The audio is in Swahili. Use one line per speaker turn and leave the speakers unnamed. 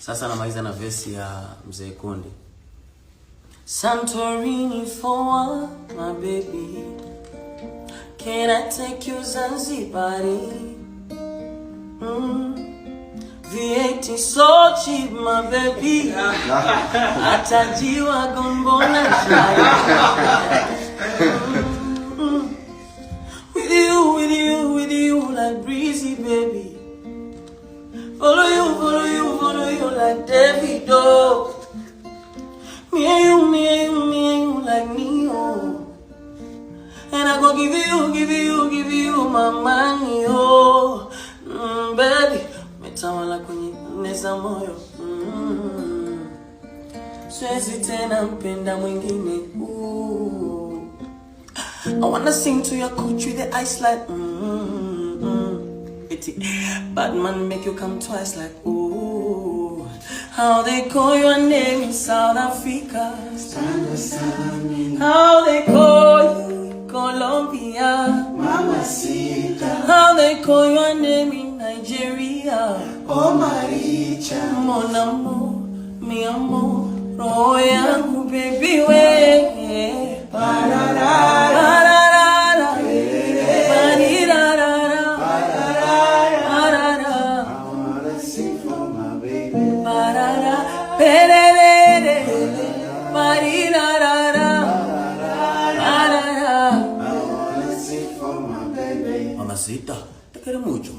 Sasa namaliza na verse ya Mzee Konde. Santorini for my baby, can I take you Zanzibari? VAT so cheap my baby, atajiwa gombona shaya. With you like breezy baby. Follow you like Davido. Me and you like Neo. And I go give you my money, oh. Baby, metawala kwenye neza moyo. Siwezi tena mpenda mwingine. I wanna sing to your coach with the ice like bad man make you come twice like ooh. How they call your name in South Africa? How they call you in Colombia?
Mamacita.
How they call your name in Nigeria?
Oh Maricha.
Mon amour, mi amor, roho yangu baby we. Mamacita, te quiero mucho.